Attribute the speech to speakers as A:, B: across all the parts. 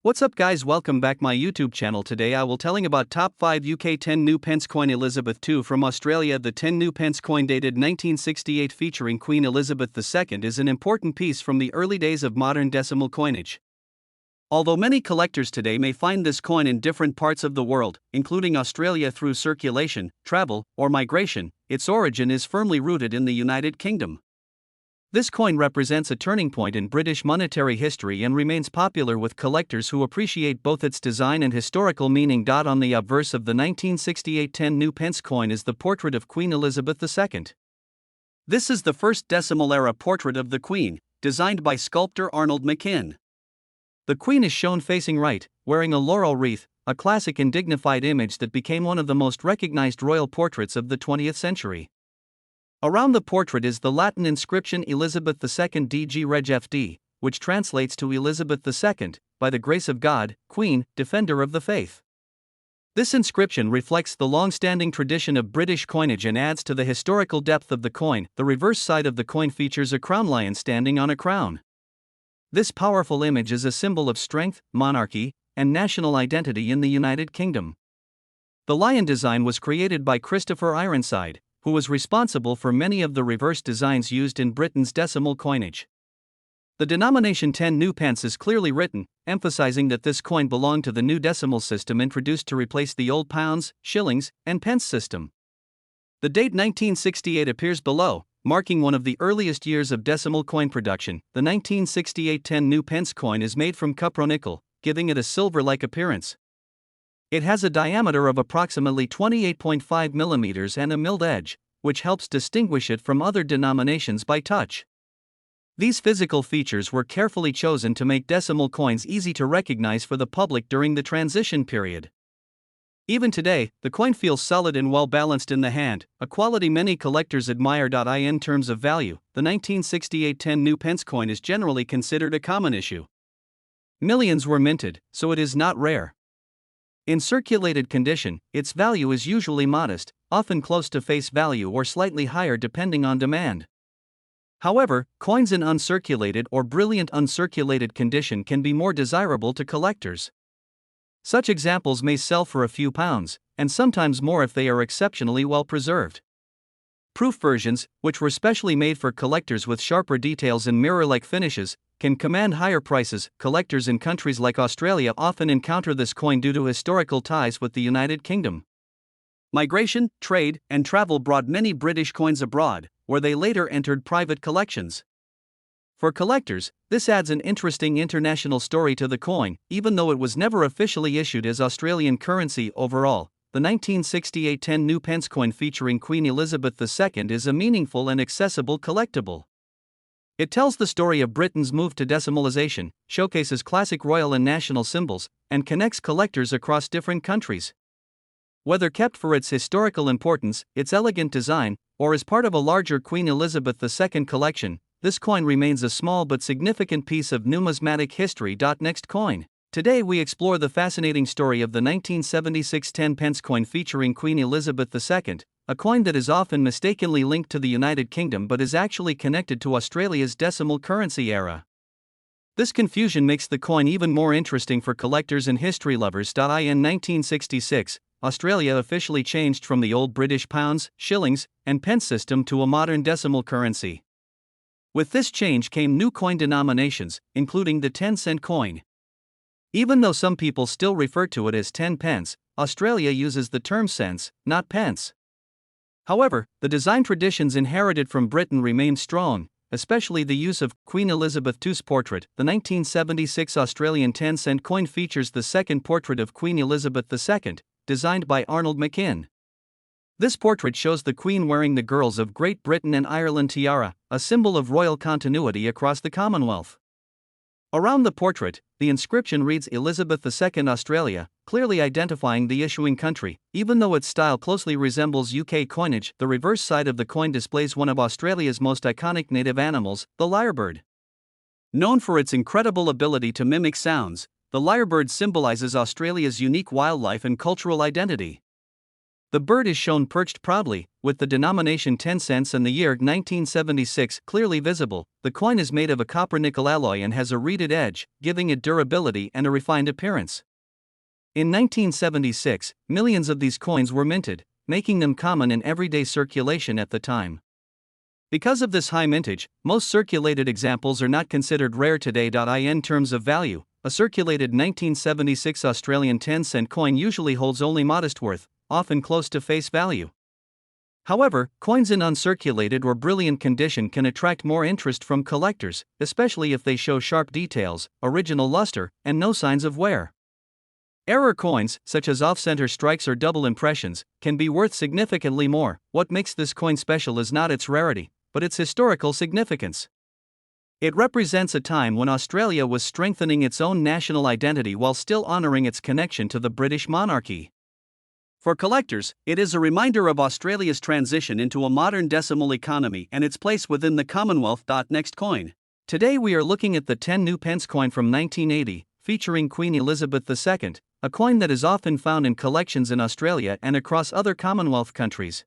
A: What's up guys, welcome back my YouTube channel. Today I will telling about top 5 UK 10 new pence coin Elizabeth II from Australia. The 10 new pence coin dated 1968 featuring Queen Elizabeth II is an important piece from the early days of modern decimal coinage. Although many collectors today may find this coin in different parts of the world, including Australia through circulation, travel, or migration, its origin is firmly rooted in the United Kingdom. This coin represents a turning point in British monetary history and remains popular with collectors who appreciate both its design and historical meaning. On the obverse of the 1968 10 new pence coin is the portrait of Queen Elizabeth II. This is the first decimal-era portrait of the Queen, designed by sculptor Arnold McKim. The Queen is shown facing right, wearing a laurel wreath, a classic and dignified image that became one of the most recognized royal portraits of the 20th century. Around the portrait is the Latin inscription Elizabeth II DG Reg FD, which translates to Elizabeth II, by the grace of God, Queen, Defender of the Faith. This inscription reflects the long-standing tradition of British coinage and adds to the historical depth of the coin. The reverse side of the coin features a crown lion standing on a crown. This powerful image is a symbol of strength, monarchy, and national identity in the United Kingdom. The lion design was created by Christopher Ironside, who was responsible for many of the reverse designs used in Britain's decimal coinage. The denomination 10 new pence is clearly written, emphasizing that this coin belonged to the new decimal system introduced to replace the old pounds, shillings, and pence system. The date 1968 appears below, marking one of the earliest years of decimal coin production. The 1968 10 new pence coin is made from Cupro-Nickel, giving it a silver-like appearance. It has a diameter of approximately 28.5 mm and a milled edge, which helps distinguish it from other denominations by touch. These physical features were carefully chosen to make decimal coins easy to recognize for the public during the transition period. Even today, the coin feels solid and well balanced in the hand, a quality many collectors admire. In terms of value, the 1968 10 new pence coin is generally considered a common issue. Millions were minted, so it is not rare. In circulated condition, its value is usually modest, often close to face value or slightly higher depending on demand. However, coins in uncirculated or brilliant uncirculated condition can be more desirable to collectors. Such examples may sell for a few pounds, and sometimes more if they are exceptionally well preserved. Proof versions, which were specially made for collectors with sharper details and mirror-like finishes, can command higher prices. Collectors in countries like Australia often encounter this coin due to historical ties with the United Kingdom. Migration, trade, and travel brought many British coins abroad, where they later entered private collections. For collectors, this adds an interesting international story to the coin, even though it was never officially issued as Australian currency. Overall, the 1968 10 new pence coin featuring Queen Elizabeth II is a meaningful and accessible collectible. It tells the story of Britain's move to decimalization, showcases classic royal and national symbols, and connects collectors across different countries. Whether kept for its historical importance, its elegant design, or as part of a larger Queen Elizabeth II collection, this coin remains a small but significant piece of numismatic history. Next coin. Today we explore the fascinating story of the 1976 10 pence coin featuring Queen Elizabeth II, a coin that is often mistakenly linked to the United Kingdom but is actually connected to Australia's decimal currency era. This confusion makes the coin even more interesting for collectors and history lovers. In 1966, Australia officially changed from the old British pounds, shillings, and pence system to a modern decimal currency. With this change came new coin denominations, including the 10-cent coin. Even though some people still refer to it as 10 pence, Australia uses the term cents, not pence. However, the design traditions inherited from Britain remain strong, especially the use of Queen Elizabeth II's portrait. The 1976 Australian 10-cent coin features the second portrait of Queen Elizabeth II, designed by Arnold McKim. This portrait shows the Queen wearing the Girls of Great Britain and Ireland tiara, a symbol of royal continuity across the Commonwealth. Around the portrait, the inscription reads Elizabeth II Australia, clearly identifying the issuing country. Even though its style closely resembles UK coinage, the reverse side of the coin displays one of Australia's most iconic native animals, the lyrebird. Known for its incredible ability to mimic sounds, the lyrebird symbolizes Australia's unique wildlife and cultural identity. The bird is shown perched proudly, with the denomination 10 cents and the year 1976 clearly visible. The coin is made of a copper-nickel alloy and has a reeded edge, giving it durability and a refined appearance. In 1976, millions of these coins were minted, making them common in everyday circulation at the time. Because of this high mintage, most circulated examples are not considered rare today. In terms of value, a circulated 1976 Australian 10-cent coin usually holds only modest worth, often close to face value. However, coins in uncirculated or brilliant condition can attract more interest from collectors, especially if they show sharp details, original luster, and no signs of wear. Error coins, such as off-center strikes or double impressions, can be worth significantly more. What makes this coin special is not its rarity, but its historical significance. It represents a time when Australia was strengthening its own national identity while still honouring its connection to the British monarchy. For collectors, it is a reminder of Australia's transition into a modern decimal economy and its place within the Commonwealth. Next coin. Today we are looking at the 10 new pence coin from 1980, featuring Queen Elizabeth II, a coin that is often found in collections in Australia and across other Commonwealth countries.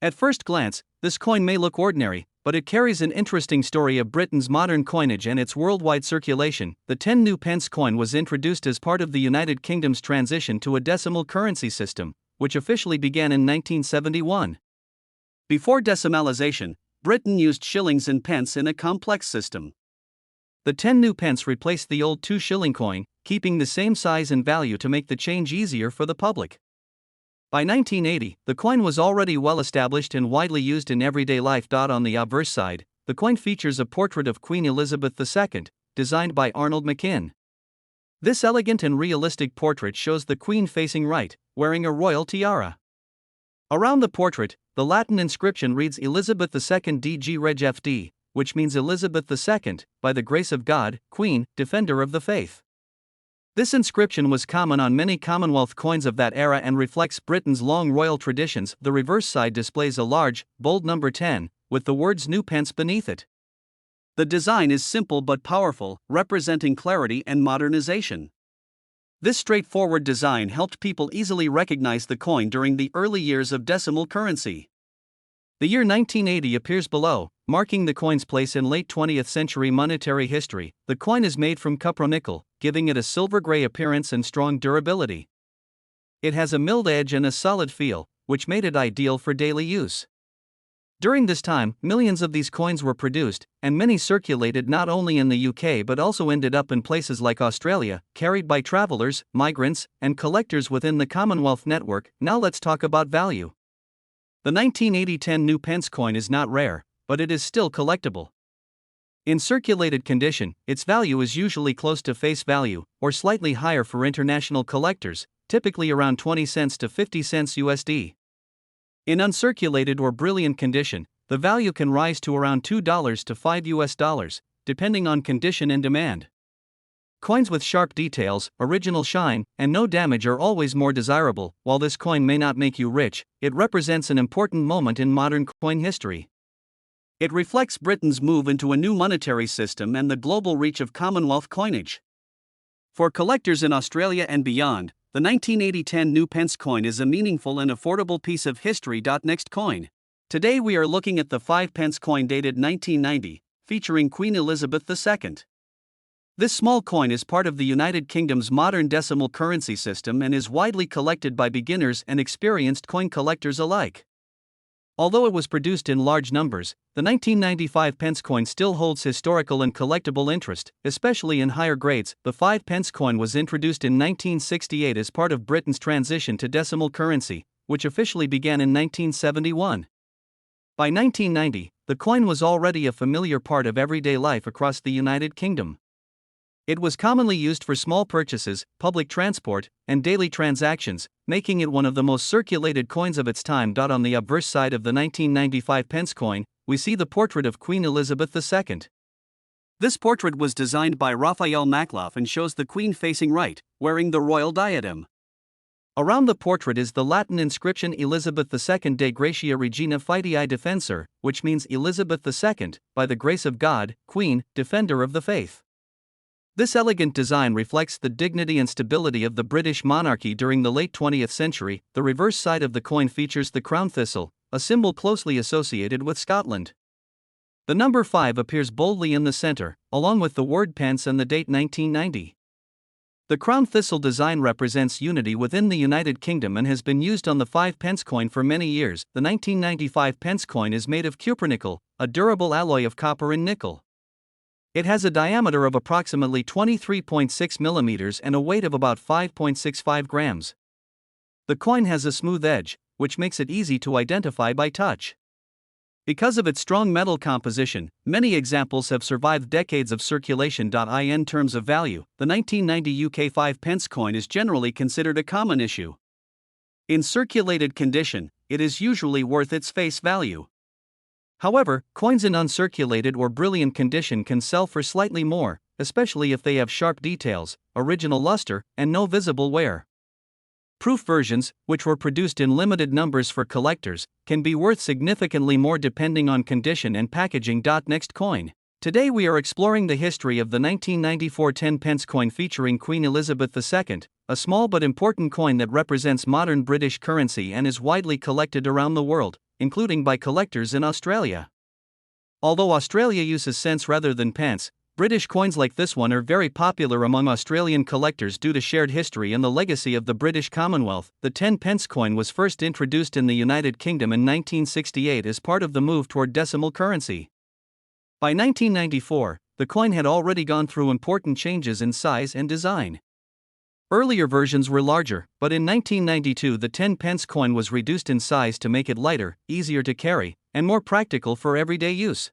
A: At first glance, this coin may look ordinary, but it carries an interesting story of Britain's modern coinage and its worldwide circulation. The 10 new pence coin was introduced as part of the United Kingdom's transition to a decimal currency system, which officially began in 1971. Before decimalisation, Britain used shillings and pence in a complex system. The 10 new pence replaced the old 2-shilling coin, keeping the same size and value to make the change easier for the public. By 1980, the coin was already well established and widely used in everyday life. On the obverse side, the coin features a portrait of Queen Elizabeth II, designed by Arnold McKinn. This elegant and realistic portrait shows the Queen facing right, wearing a royal tiara. Around the portrait, the Latin inscription reads Elizabeth II DG Reg FD, which means Elizabeth II, by the grace of God, Queen, Defender of the Faith. This inscription was common on many Commonwealth coins of that era and reflects Britain's long royal traditions. The reverse side displays a large, bold number 10, with the words new pence beneath it. The design is simple but powerful, representing clarity and modernization. This straightforward design helped people easily recognize the coin during the early years of decimal currency. The year 1980 appears below, marking the coin's place in late 20th century monetary history. The coin is made from Cupro-Nickel, giving it a silver-gray appearance and strong durability. It has a milled edge and a solid feel, which made it ideal for daily use. During this time, millions of these coins were produced, and many circulated not only in the UK but also ended up in places like Australia, carried by travelers, migrants, and collectors within the Commonwealth network. Now let's talk about value. The 1980 10 new pence coin is not rare, but it is still collectible. In circulated condition, its value is usually close to face value, or slightly higher for international collectors, typically around 20 cents to 50 cents USD. In uncirculated or brilliant condition, the value can rise to around $2 to $5, depending on condition and demand. Coins with sharp details, original shine, and no damage are always more desirable. While this coin may not make you rich, it represents an important moment in modern coin history. It reflects Britain's move into a new monetary system and the global reach of Commonwealth coinage. For collectors in Australia and beyond, the 1980 10 new pence coin is a meaningful and affordable piece of history. Next coin. Today we are looking at the 5 pence coin dated 1990, featuring Queen Elizabeth II. This small coin is part of the United Kingdom's modern decimal currency system and is widely collected by beginners and experienced coin collectors alike. Although it was produced in large numbers, the 1995 pence coin still holds historical and collectible interest, especially in higher grades. The 5 pence coin was introduced in 1968 as part of Britain's transition to decimal currency, which officially began in 1971. By 1990, the coin was already a familiar part of everyday life across the United Kingdom. It was commonly used for small purchases, public transport, and daily transactions, making it one of the most circulated coins of its time. On the obverse side of the 1995 pence coin, we see the portrait of Queen Elizabeth II. This portrait was designed by Raphael Makloff and shows the Queen facing right, wearing the royal diadem. Around the portrait is the Latin inscription Elizabeth II de Gratia Regina Fidei Defensor, which means Elizabeth II, by the grace of God, Queen, Defender of the Faith. This elegant design reflects the dignity and stability of the British monarchy during the late 20th century. The reverse side of the coin features the crown thistle, a symbol closely associated with Scotland. The number 5 appears boldly in the center, along with the word Pence and the date 1990. The crown thistle design represents unity within the United Kingdom and has been used on the 5 pence coin for many years. The 1995 pence coin is made of Cupro-Nickel, a durable alloy of copper and nickel. It has a diameter of approximately 23.6 millimeters and a weight of about 5.65 grams. The coin has a smooth edge, which makes it easy to identify by touch. Because of its strong metal composition, many examples have survived decades of circulation. In terms of value, the 1990 UK 5 pence coin is generally considered a common issue. In circulated condition, it is usually worth its face value. However, coins in uncirculated or brilliant condition can sell for slightly more, especially if they have sharp details, original luster, and no visible wear. Proof versions, which were produced in limited numbers for collectors, can be worth significantly more depending on condition and packaging. Next coin. Today we are exploring the history of the 1994 10 pence coin featuring Queen Elizabeth II, a small but important coin that represents modern British currency and is widely collected around the world, including by collectors in Australia. Although Australia uses cents rather than pence, British coins like this one are very popular among Australian collectors due to shared history and the legacy of the British Commonwealth. The 10 pence coin was first introduced in the United Kingdom in 1968 as part of the move toward decimal currency. By 1994, the coin had already gone through important changes in size and design. Earlier versions were larger, but in 1992 the 10 pence coin was reduced in size to make it lighter, easier to carry, and more practical for everyday use.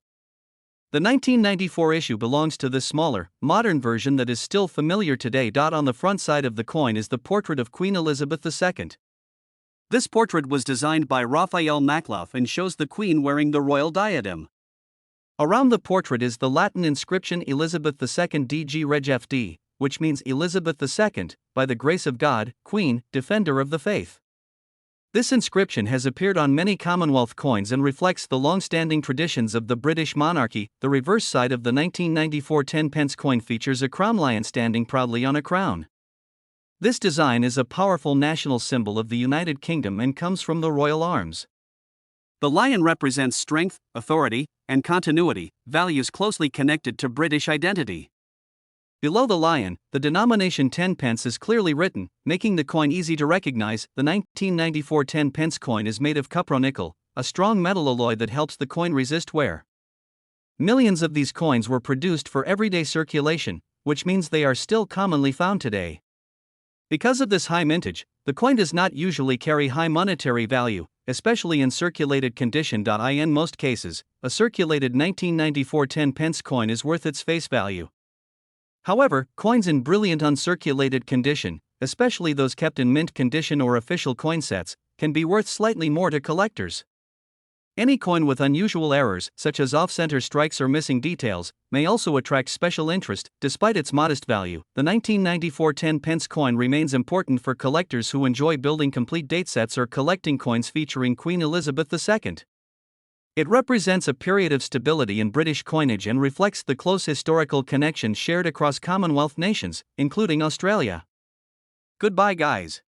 A: The 1994 issue belongs to this smaller, modern version that is still familiar today. On the front side of the coin is the portrait of Queen Elizabeth II. This portrait was designed by Raphael Makloff and shows the Queen wearing the royal diadem. Around the portrait is the Latin inscription Elizabeth II DG Reg FD, which means Elizabeth II, by the grace of God, Queen, Defender of the Faith. This inscription has appeared on many Commonwealth coins and reflects the long-standing traditions of the British monarchy. The reverse side of the 1994 10 pence coin features a crown lion standing proudly on a crown. This design is a powerful national symbol of the United Kingdom and comes from the royal arms. The lion represents strength, authority, and continuity, values closely connected to British identity. Below the lion, the denomination 10 pence is clearly written, making the coin easy to recognize. The 1994 10 pence coin is made of Cupro-Nickel, a strong metal alloy that helps the coin resist wear. Millions of these coins were produced for everyday circulation, which means they are still commonly found today. Because of this high mintage, the coin does not usually carry high monetary value, especially in circulated condition. In most cases, a circulated 1994 10 pence coin is worth its face value. However, coins in brilliant uncirculated condition, especially those kept in mint condition or official coin sets, can be worth slightly more to collectors. Any coin with unusual errors, such as off-center strikes or missing details, may also attract special interest. Despite its modest value, the 1994 10 pence coin remains important for collectors who enjoy building complete datesets or collecting coins featuring Queen Elizabeth II. It represents a period of stability in British coinage and reflects the close historical connection shared across Commonwealth nations, including Australia. Goodbye, guys.